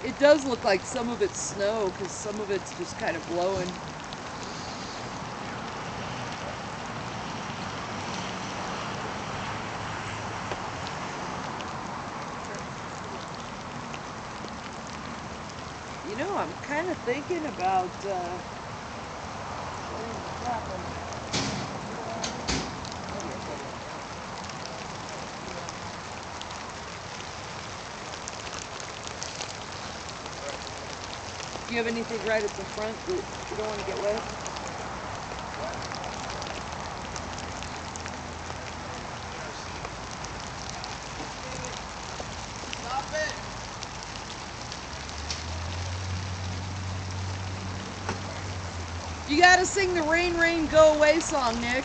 It does look like some of it's snow because some of it's just kind of blowing. You know, I'm kind of thinking about do you have anything right at the front that you don't want to get wet? Stop it! You gotta sing the Rain, Rain, Go Away song, Nick.